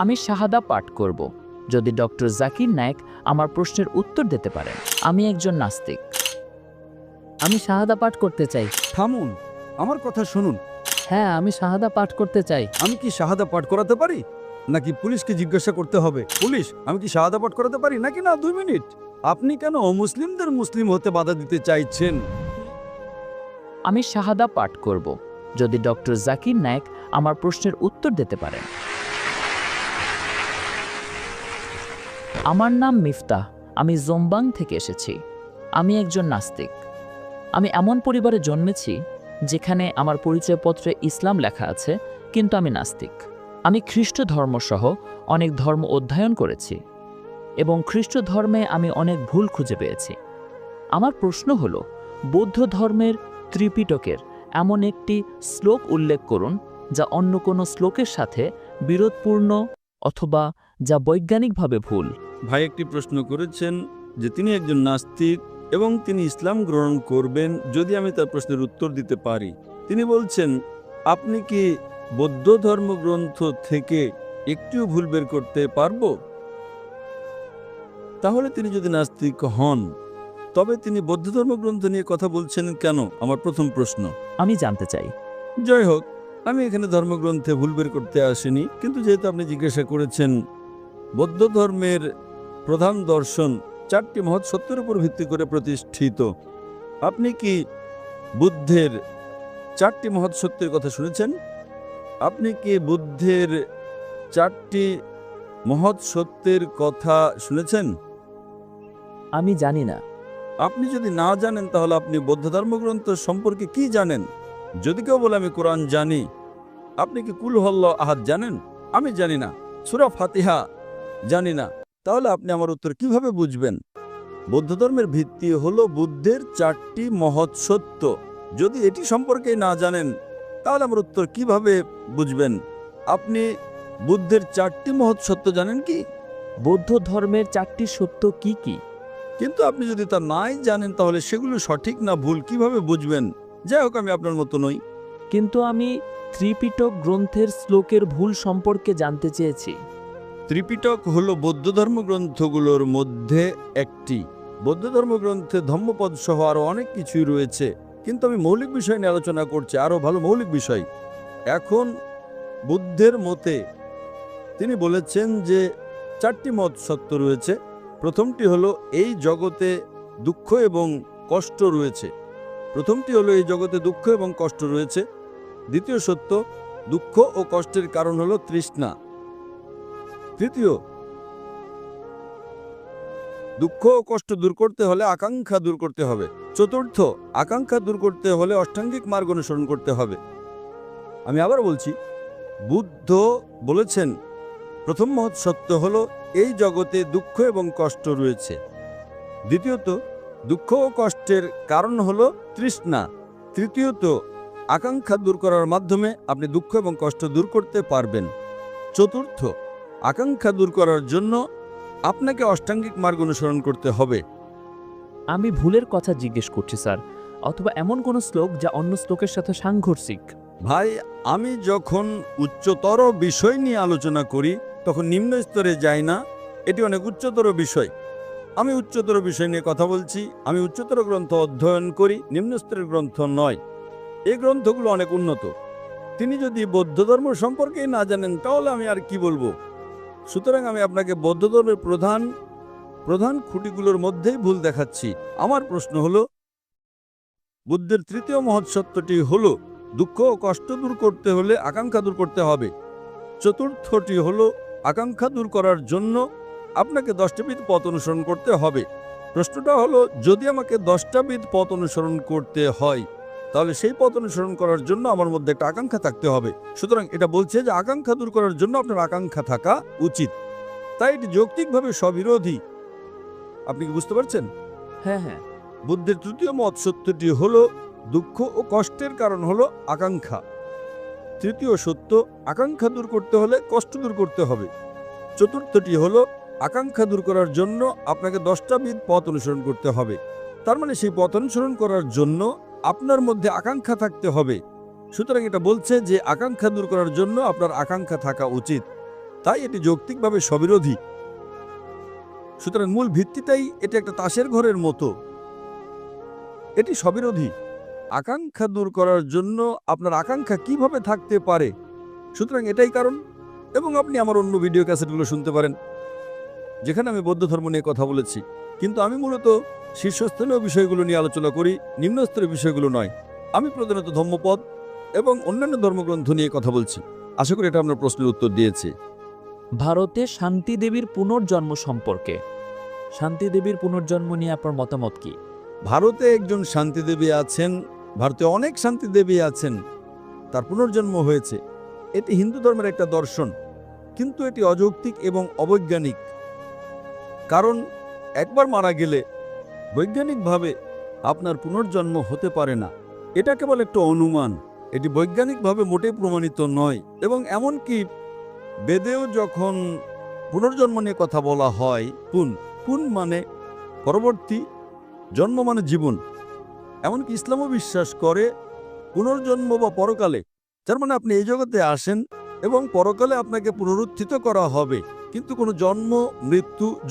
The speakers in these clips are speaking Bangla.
আমি শাহাদা পাঠ করব যদি ডক্টর জাকির নায়েক আমার প্রশ্নের উত্তর দিতে পারেন। আমি একজন নাস্তিক। আমি শাহাদা পাঠ করতে চাই। থামুন, আমার কথা শুনুন। হ্যাঁ, আমি শাহাদা পাঠ করতে চাই। আমি কি শাহাদা পাঠ করাতে পারি নাকি পুলিশকে জিজ্ঞাসা করতে হবে? পুলিশ, আমি কি শাহাদা পাঠ করাতে পারি নাকি না? 2 মিনিট। আপনি কেন মুসলিমদের মুসলিম হতে বাধা দিতে চাইছেন? আমি শাহাদা পাঠ করব যদি ডক্টর জাকির নায়েক আমার প্রশ্নের উত্তর দিতে পারেন। আমার নাম মিফতাহ। আমি জোম্বাং থেকে এসেছি। আমি একজন নাস্তিক। আমি এমন পরিবারে জন্মেছি যেখানে আমার পরিচয়পত্রে ইসলাম লেখা আছে, কিন্তু আমি নাস্তিক। আমি খ্রিস্ট ধর্মসহ অনেক ধর্ম অধ্যয়ন করেছি এবং খ্রিস্ট ধর্মে আমি অনেক ভুল খুঁজে পেয়েছি। আমার প্রশ্ন হল, বৌদ্ধ ধর্মের ত্রিপিটকের এমন একটি শ্লোক উল্লেখ করুন যা অন্য কোনো শ্লোকের সাথে বিরোধপূর্ণ অথবা যা বৈজ্ঞানিকভাবে ভুল। ভাই একটি প্রশ্ন করেছেন যে তিনি একজন নাস্তিক এবং তিনি ইসলাম গ্রহণ করবেন যদি আমি তার প্রশ্নের উত্তর দিতে পারি। তিনি বলছেন, আপনি কি বৌদ্ধ ধর্মগ্রন্থ থেকে একটিও ভুল বের করতে পারবো? তাহলে তিনি যদি নাস্তিক হন তবে তিনি বৌদ্ধ ধর্মগ্রন্থ নিয়ে কথা বলছেন কেন? আমার প্রথম প্রশ্ন। আমি জানতে চাই। জয় হোক, আমি এখানে ধর্মগ্রন্থে ভুল বের করতে আসিনি, কিন্তু যেহেতু আপনি জিজ্ঞাসা করেছেন, বৌদ্ধ ধর্মের প্রধান দর্শন 4টি মহৎ সত্যের উপর ভিত্তি করে প্রতিষ্ঠিত। আপনি কি বুদ্ধের 4টি মহৎ সত্যের কথা শুনেছেন? আপনি কি বুদ্ধের 4টি মহৎ সত্যের কথা শুনেছেন? আমি জানি না। আপনি যদি না জানেন তাহলে আপনি বৌদ্ধ ধর্মগ্রন্থ সম্পর্কে কি জানেন? যদি কেউ বলে আমি কোরআন জানি, আপনি কি কুল হুয়াল্লাহু আহাদ জানেন? আমি জানি না। সূরা ফাতিহা জানি না। তাহলে আপনি আমার উত্তর কিভাবে বুঝবেন? বৌদ্ধ ধর্মের ভিত্তি হলো বুদ্ধের 4টি মহৎ সত্য। যদি এটি সম্পর্কে না জানেন তাহলে আমার উত্তর কিভাবে বুঝবেন? আপনি বুদ্ধের 4টি মহৎ সত্য জানেন কি? বৌদ্ধ ধর্মের 4টি সত্য কি কি? কিন্তু আপনি যদি তা নাই জানেন তাহলে সেগুলো সঠিক না ভুল কিভাবে বুঝবেন? যাই হোক, আমি আপনার মতো নই। কিন্তু আমি ত্রিপিটক গ্রন্থের শ্লোকের ভুল সম্পর্কে জানতে চেয়েছি। ত্রিপিটক হলো বৌদ্ধ ধর্মগ্রন্থগুলোর মধ্যে একটি। বৌদ্ধ ধর্মগ্রন্থে ধম্মপদ সহ আরও অনেক কিছুই রয়েছে, কিন্তু আমি মৌলিক বিষয় নিয়ে আলোচনা করছি, আরও ভালো মৌলিক বিষয়। এখন বুদ্ধের মতে তিনি বলেছেন যে 4টি মহৎ সত্য রয়েছে। প্রথমটি হলো এই জগতে দুঃখ এবং কষ্ট রয়েছে। এই জগতে দুঃখ এবং কষ্ট রয়েছে। দ্বিতীয় সত্য, দুঃখ ও কষ্টের কারণ হলো তৃষ্ণা। তৃতীয়, দুঃখ ও কষ্ট দূর করতে হলে আকাঙ্ক্ষা দূর করতে হবে। চতুর্থ, আকাঙ্ক্ষা দূর করতে হলে অষ্টাঙ্গিক মার্গ অনুসরণ করতে হবে। আমি আবার বলছি, বুদ্ধ বলেছেন প্রথম মহৎ সত্য হলো এই জগতে দুঃখ এবং কষ্ট রয়েছে। দ্বিতীয়ত, দুঃখ ও কষ্টের কারণ হলো তৃষ্ণা। তৃতীয়ত, আকাঙ্ক্ষা দূর করার মাধ্যমে আপনি দুঃখ এবং কষ্ট দূর করতে পারবেন। চতুর্থ, আকাঙ্ক্ষা দূর করার জন্য আপনাকে অষ্টাঙ্গিক মার্গ অনুসরণ করতে হবে। আমি ভুলের কথা জিজ্ঞেস করছি স্যার, অথবা এমন কোনো শ্লোক যা অন্য শ্লোকের সাথে সাংঘর্ষিক। ভাই, আমি যখন উচ্চতর বিষয় নিয়ে আলোচনা করি তখন নিম্ন স্তরে যাই না। এটি অনেক উচ্চতর বিষয়। আমি উচ্চতর বিষয় নিয়ে কথা বলছি। আমি উচ্চতর গ্রন্থ অধ্যয়ন করি, নিম্ন স্তরের গ্রন্থ নয়। এই গ্রন্থগুলো অনেক উন্নত। তিনি যদি বৌদ্ধ ধর্ম সম্পর্কেই না জানেন তাহলে আমি আর কি বলবো? সুতরাং আমি আপনাকে বৌদ্ধ ধর্মের প্রধান খুঁটিগুলোর মধ্যেই ভুল দেখাচ্ছি। আমার প্রশ্ন হলো, বুদ্ধের 3য় মহৎ সত্যটি হলো দুঃখ ও কষ্ট দূর করতে হলে আকাঙ্ক্ষা দূর করতে হবে। চতুর্থটি হলো আকাঙ্ক্ষা দূর করার জন্য আপনাকে 10টা বিধ পথ অনুসরণ করতে হবে। প্রশ্নটা হলো, যদি আমাকে 10টা বিধ পথ অনুসরণ করতে হয় তাহলে সেই পথ অনুসরণ করার জন্য আমার মধ্যে একটা আকাঙ্ক্ষা থাকতে হবে। সুতরাং এটা বলছে যে আকাঙ্ক্ষা দূর করার জন্য আপনার আকাঙ্ক্ষা থাকা উচিত। তাই এটি যৌক্তিকভাবে স্ববিরোধী। আপনি কি বুঝতে পারছেন? হ্যাঁ হ্যাঁ। বুদ্ধের 3য় মহৎ সত্যটি হলো দুঃখ ও কষ্টের কারণ হলো আকাঙ্ক্ষা। 3য় সত্য, আকাঙ্ক্ষা দূর করতে হলে কষ্ট দূর করতে হবে। চতুর্থটি হলো আকাঙ্ক্ষা দূর করার জন্য আপনাকে 10টা বিধ পথ অনুসরণ করতে হবে। তার মানে সেই পথ অনুসরণ করার জন্য আপনার মধ্যে আকাঙ্ক্ষা থাকতে হবে। সুতরাং এটা বলছে যে আকাঙ্ক্ষা দূর করার জন্য আপনার আকাঙ্ক্ষা থাকা উচিত। তাই এটি যৌক্তিকভাবে স্ববিরোধী। সুতরাং মূল ভিত্তিটাই এটি একটা তাসের ঘরের মতো, এটি স্ববিরোধী। আকাঙ্ক্ষা দূর করার জন্য আপনার আকাঙ্ক্ষা কিভাবে থাকতে পারে, সুতরাং এটাই কারণ। এবং আপনি আমার অন্য ভিডিও ক্যাসেটগুলো শুনতে পারেন, যেখানে আমি বৌদ্ধ ধর্ম নিয়ে কথা বলেছি। কিন্তু আমি মূলত শীর্ষস্থানীয় বিষয়গুলো নিয়ে আলোচনা করি, নিম্নস্তরের বিষয়গুলো নয়। আমি প্রধানত ধর্মপদ এবং অন্যান্য ধর্মগ্রন্থ নিয়ে কথা বলছি। আশা করি এটা আপনার প্রশ্নের উত্তর দিয়েছে। ভারতে শান্তি দেবীর পুনর্জন্ম সম্পর্কে, শান্তি দেবীর পুনর্জন্ম নিয়ে আপনার মতামত কি? ভারতে একজন শান্তিদেবী আছেন, ভারতে অনেক শান্তিদেবী আছেন, তার পুনর্জন্ম হয়েছে। এটি হিন্দু ধর্মের একটা দর্শন, কিন্তু এটি অযৌক্তিক এবং অবৈজ্ঞানিক। কারণ একবার মারা গেলে বৈজ্ঞানিকভাবে আপনার পুনর্জন্ম হতে পারে না। এটা কেবল একটা অনুমান, এটি বৈজ্ঞানিকভাবে মোটেই প্রমাণিত নয়। এবং এমনকি বেদেও যখন পুনর্জন্ম নিয়ে কথা বলা হয়, পুন মানে পরবর্তী, জন্ম মানে জীবন। এমনকি ইসলামও বিশ্বাস করে পুনর্জন্ম বা পরকালে, যার মানে আপনি এই জগতে আসেন এবং পরকালে আপনাকে পুনরুত্থিত করা হবে, কিন্তু কোনো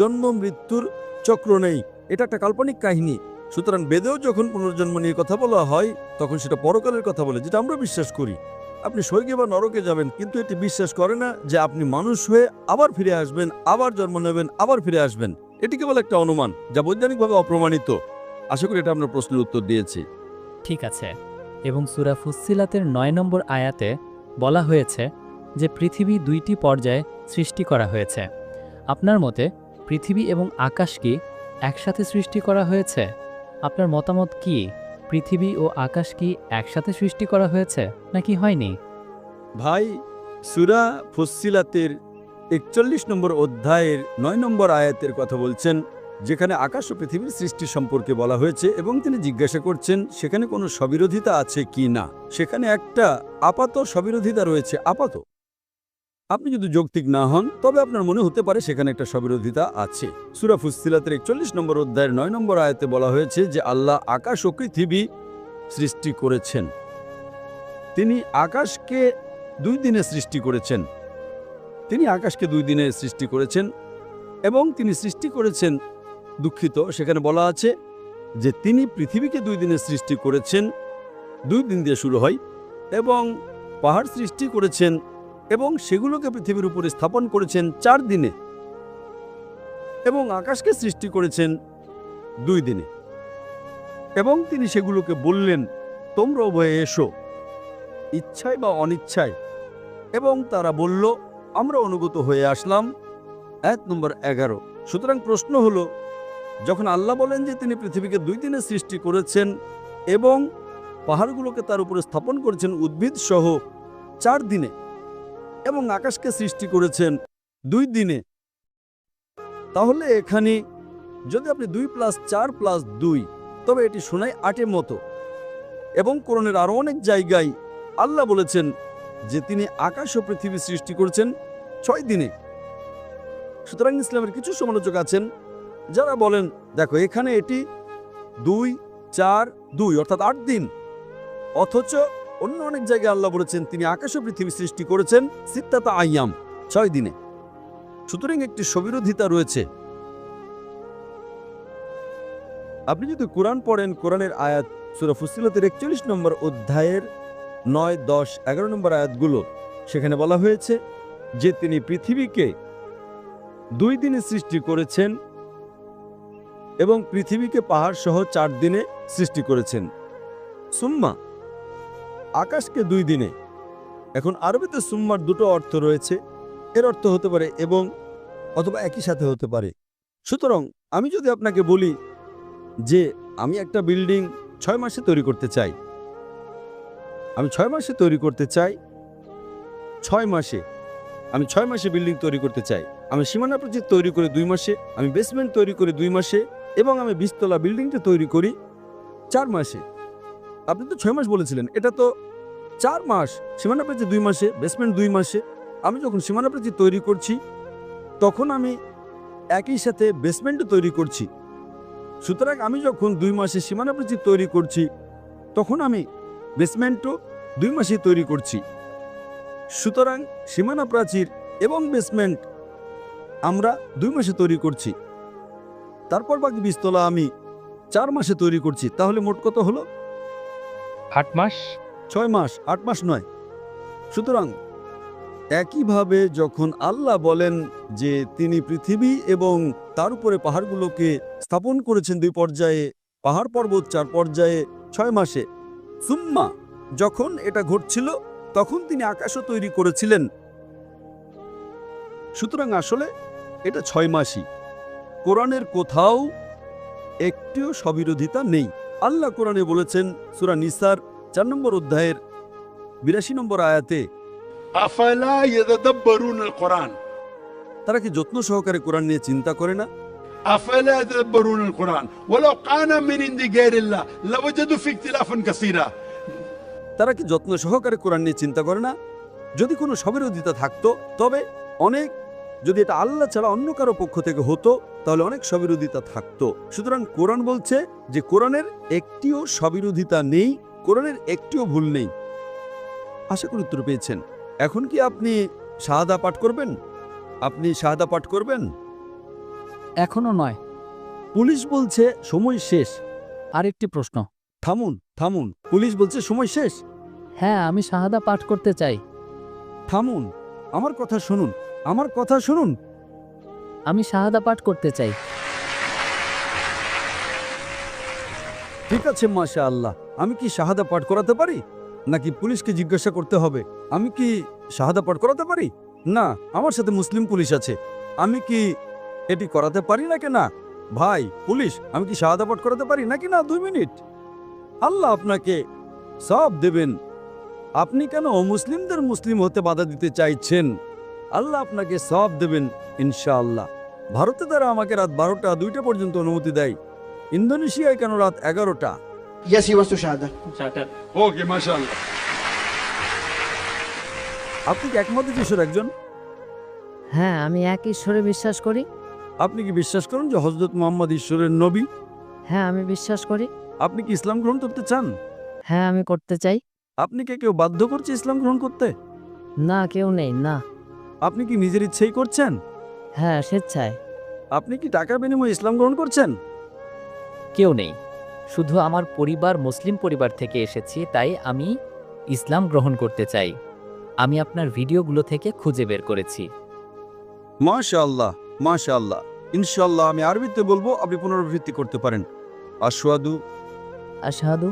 জন্ম মৃত্যুর চক্র নেই। এটা একটা কাল্পনিক কাহিনী। সুতরাং বেদেও যখন পুনর্জন্ম নিয়ে কথা বলা হয়, তখন সেটা পরকালের কথা বলে, যেটা আমরা বিশ্বাস করি। আপনি স্বর্গে বা নরকে যাবেন, কিন্তু এটি বিশ্বাস করে না যে আপনি মানুষ হয়ে আবার ফিরে আসবেন, আবার জন্ম নেবেন, আবার ফিরে আসবেন। এটি কেবল একটা অনুমান, যা বৈজ্ঞানিকভাবে অপ্রমাণিত। আশা করি এটা আপনার প্রশ্নের উত্তর দিয়েছি। ঠিক আছে। এবং সূরা ফুসসিলাতের 9 নম্বর আয়াতে বলা হয়েছে যে পৃথিবী 2টি পর্যায়ে সৃষ্টি করা হয়েছে। আপনার মতে পৃথিবী এবং আকাশ কি একসাথে সৃষ্টি করা হয়েছে? আপনার মতামত কি? পৃথিবী ও আকাশ কি একসাথে সৃষ্টি করা হয়েছে নাকি হয়নি? ভাই, সূরা ফুসসিলাতের 41 নম্বর অধ্যায়ের 9 নম্বর আয়াতের কথা বলছেন, যেখানে আকাশ ও পৃথিবীর সৃষ্টি সম্পর্কে বলা হয়েছে এবং তিনি জিজ্ঞাসা করছেন সেখানে কোনো স্ববিরোধিতা আছে কি না। সেখানে একটা আপাত স্ববিরোধিতা রয়েছে, আপাত। আপনি যদি যৌক্তিক না হন, তবে আপনার মনে হতে পারে সেখানে একটা স্ববিরোধিতা আছে। সূরা ফুসসিলাতের 41 নম্বর অধ্যায়ের 9 নম্বর আয়াতে বলা হয়েছে যে আল্লাহ আকাশ ও পৃথিবী সৃষ্টি করেছেন। তিনি আকাশকে 2 দিনে সৃষ্টি করেছেন। তিনি আকাশকে 2 দিনে সৃষ্টি করেছেন এবং তিনি সৃষ্টি করেছেন, দুঃখিত, সেখানে বলা আছে যে তিনি পৃথিবীকে 2 দিনে সৃষ্টি করেছেন, 2 দিন দিয়ে শুরু হয়, এবং পাহাড় সৃষ্টি করেছেন এবং সেগুলোকে পৃথিবীর উপরে স্থাপন করেছেন 4 দিনে, এবং আকাশকে সৃষ্টি করেছেন 2 দিনে। এবং তিনি সেগুলোকে বললেন, তোমরা উভয়ে এসো, ইচ্ছায় বা অনিচ্ছায়। এবং তারা বলল, আমরা অনুগত হয়ে আসলাম। আয়াত নম্বর 11। সুতরাং প্রশ্ন হলো, যখন আল্লাহ বলেন যে তিনি পৃথিবীকে 2 দিনে সৃষ্টি করেছেন এবং পাহাড়গুলোকে তার উপরে স্থাপন করেছেন উদ্ভিদ সহ 4 দিনে, এবং আকাশকে সৃষ্টি করেছেন 2 দিনে, তাহলে এখানে যদি আপনি 2 + 4 + 2, তবে এটি শোনায় 8-এর মতো। এবং কোরআনের আরও অনেক জায়গায় আল্লাহ বলেছেন যে তিনি আকাশ ও পৃথিবী সৃষ্টি করেছেন 6 দিনে। সুতরাং ইসলামের কিছু সমালোচক আছেন যারা বলেন, দেখো এখানে এটি 2, 4, 2 অর্থাৎ 8 দিন, অথচ অন্য অনেক জায়গায় আল্লাহ বলেছেন তিনি আকাশ ও পৃথিবী সৃষ্টি করেছেন সিত্তাতা আইয়াম, 6 দিনে। সুতরাং একটি স্ববিরোধিতা রয়েছে। আপনি যদি কোরআন পড়েন, কোরআনের আয়াত সূরা ফুসসিলাতের 41 নম্বর অধ্যায়ের 9, 10, 11 নম্বর আয়াতগুলো, সেখানে বলা হয়েছে যে তিনি পৃথিবীকে 2 দিনে সৃষ্টি করেছেন এবং পৃথিবীকে পাহাড় সহ 4 দিনে সৃষ্টি করেছেন। সুম্মা, আকাশকে 2 দিনে। এখন আরবিতে সুম্মার 2টো অর্থ রয়েছে। এর অর্থ হতে পারে এবং, অথবা একই সাথে হতে পারে। সুতরাং আমি যদি আপনাকে বলি যে আমি একটা বিল্ডিং 6 মাসে তৈরি করতে চাই, আমি 6 মাসে তৈরি করতে চাই, 6 মাসে আমি 6 মাসে বিল্ডিং তৈরি করতে চাই, আমি সীমানা প্রাচীর তৈরি করে 2 মাসে, আমি বেসমেন্ট তৈরি করে 2 মাসে, এবং আমি 20 তলা বিল্ডিংটা তৈরি করি 4 মাসে। আপনি তো 6 মাস বলেছিলেন, এটা তো 4 মাস। সীমানা প্রাচীর 2 মাসে, বেসমেন্ট 2 মাসে। আমি যখন সীমানা প্রাচীর তৈরি করছি, তখন আমি একই সাথে বেসমেন্টও তৈরি করছি। সুতরাং আমি যখন 2 মাসে সীমানা প্রাচীর তৈরি করছি, তখন আমি বেসমেন্টও 2 মাসে তৈরি করছি। সুতরাং সীমানা প্রাচীর এবং বেসমেন্ট আমরা 2 মাসে তৈরি করছি, তারপর বাকি 20 তলা আমি 4 মাসে তৈরি করছি, তাহলে মোট কত হলো? 8 মাস। 6 মাস, 8 মাস নয়। সুতরাং একইভাবে যখন আল্লাহ বলেন যে তিনি পৃথিবী এবং তার উপরে পাহাড়গুলোকে স্থাপন করেছেন 2 পর্যায়ে, পাহাড় পর্বত 4 পর্যায়ে 6 মাসে, সুম্মা যখন এটা ঘটছিল তখন তিনি আকাশও তৈরি করেছিলেন। সুতরাং আসলে এটা 6 মাসই। কোরআনের কোথাও একটিও স্ববিরোধিতা নেই। আল্লাহ কোরআনে বলেছেন সূরা নিসার 4 নম্বর অধ্যায়ের 82 নম্বর আয়াতে, أفلا يتدبرون القرآن তারা কি যত্ন সহকারে কোরআন নিয়ে চিন্তা করে না? أفلا يتدبرون القرآن ولو كان من عند غير الله لوجدوا فيه اختلافا كثيرا তারা কি যত্ন সহকারে কোরআন নিয়ে চিন্তা করে না? যদি কোনো স্ববিরোধিতা থাকতো, তবে অনেক, যদি এটা আল্লাহ ছাড়া অন্য কারো পক্ষ থেকে হতো তাহলে অনেক স্ববিরোধিতা থাকতো। সুতরাং কোরআন বলছে যে কোরআনের একটিও স্ববিরোধিতা নেই, কোরআনের একটিও ভুল নেই। আশা করি উত্তর পেয়েছেন। এখন কি আপনি শাহাদা পাঠ করবেন? আপনি শাহাদা পাঠ করবেন? এখনো নয়। পুলিশ বলছে সময় শেষ। আরেকটি প্রশ্ন। থামুন থামুন, পুলিশ বলছে সময় শেষ। হ্যাঁ, আমি শাহাদা পাঠ করতে চাই। থামুন, আমার কথা শুনুন, আমার কথা শুনুন। আমি শাহাদা পাঠ করতে চাই। ঠিক আছে, মাশাআল্লাহ। আমি কি শাহাদা পাঠ করাতে পারি, নাকি পুলিশকে জিজ্ঞাসা করতে হবে? আমি কি শাহাদা পাঠ করাতে পারি? না, আমার সাথে মুসলিম পুলিশ আছে। আমি কি এটি করাতে পারি নাকি না? ভাই পুলিশ, আমি কি শাহাদা পাঠ করাতে পারি নাকি না? 2 মিনিট। আল্লাহ আপনাকে সব দেবেন। আপনি কেন মুসলিমদের মুসলিম হতে বাধা দিতে চাইছেন? আল্লাহ আপনাকে সব দেবেন ইনশাআল্লাহ। ভারতে তারা আমাকে রাত 12টা 2টা পর্যন্ত অনুমতি দেয়। ইন্দোনেশিয়ায় কেন রাত 11টা? Yes, he wants to shahada. اوكي ما شاء الله. আপনি কি একমত ঈশ্বর একজন? হ্যাঁ, আমি এক ঈশ্বরে বিশ্বাস করি। আপনি কি বিশ্বাস করেন যে হযরত মুহাম্মদ ঈশ্বরের নবী? হ্যাঁ, আমি বিশ্বাস করি। আপনি কি ইসলাম গ্রহণ করতে চান? হ্যাঁ, আমি করতে চাই। আপনি কি কেউ বাধ্য করছে ইসলাম গ্রহণ করতে? না, কেউ নেই, না। আপনি কি নিজের ইচ্ছেই করছেন? হ্যাঁ, স্বেচ্ছায়। আপনি কি টাকার বিনিময়ে ইসলাম গ্রহণ করছেন? কেউ নেই, শুধু আমার পরিবার মুসলিম পরিবার থেকে এসেছি, তাই আমি ইসলাম গ্রহণ করতে চাই। আমি আপনার ভিডিওগুলো থেকে খুঁজে বের করেছি। মাশাআল্লাহ, মাশাআল্লাহ। ইনশাআল্লাহ আমি আরবিতে বলবো, আপনি পুনরাবৃত্তি করতে পারেন। আশহাদু আশহাদু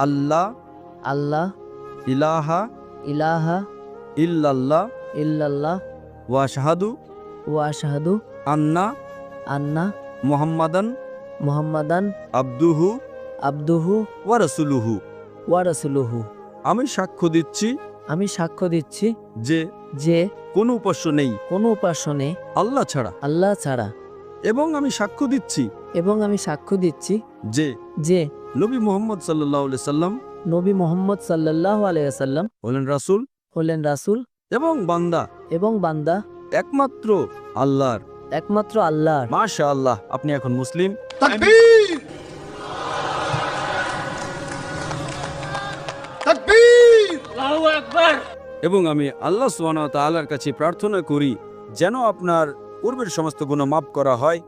আল্লাহ আল্লাহ ইলাহা ইলাহা ইল্লাল্লাহ ইল্লাল্লাহ ওয়া আশহাদু ওয়া আশহাদু আন্না আন্না মুহাম্মাদান মুহাম্মাদান আবদুহু আবদুহু ওয়া রাসূলুহু। ওয়া রাসূলুহু। আমি সাক্ষ্য দিচ্ছি আমি সাক্ষ্য দিচ্ছি যে যে কোনো উপাস্য নেই কোনো উপাস্য নেই আল্লাহ ছাড়া, আল্লাহ ছাড়া, এবং আমি সাক্ষ্য দিচ্ছি এবং আমি সাক্ষ্য দিচ্ছি যে যে নবী মুহাম্মদ সাল্লাল্লাহু আলাইহি সাল্লাম নবী মুহাম্মদ সাল্লাল্লাহু আলাইহি ওয়াসাল্লাম হলেন রাসূল হলেন রাসূল এবং বান্দা এবং বান্দা একমাত্র আল্লাহর। একমাত্র আল্লাহর। মাশাআল্লাহ, আপনি এখন মুসলিম। تكبير تكبير এবং আমি আল্লাহ সুবহানাহু ওয়া তাআলার কাছে প্রার্থনা করি যেন আপনার পূর্বের সমস্ত গুনাহ মাফ করা হয়।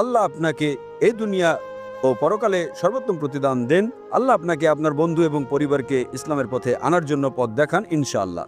আল্লাহ আপনাকে এই দুনিয়া ও পরকালে সর্বোত্তম প্রতিদান দেন। আল্লাহ আপনাকে আপনার বন্ধু এবং পরিবারকে ইসলামের পথে আনার জন্য পথ দেখান ইনশাআল্লাহ।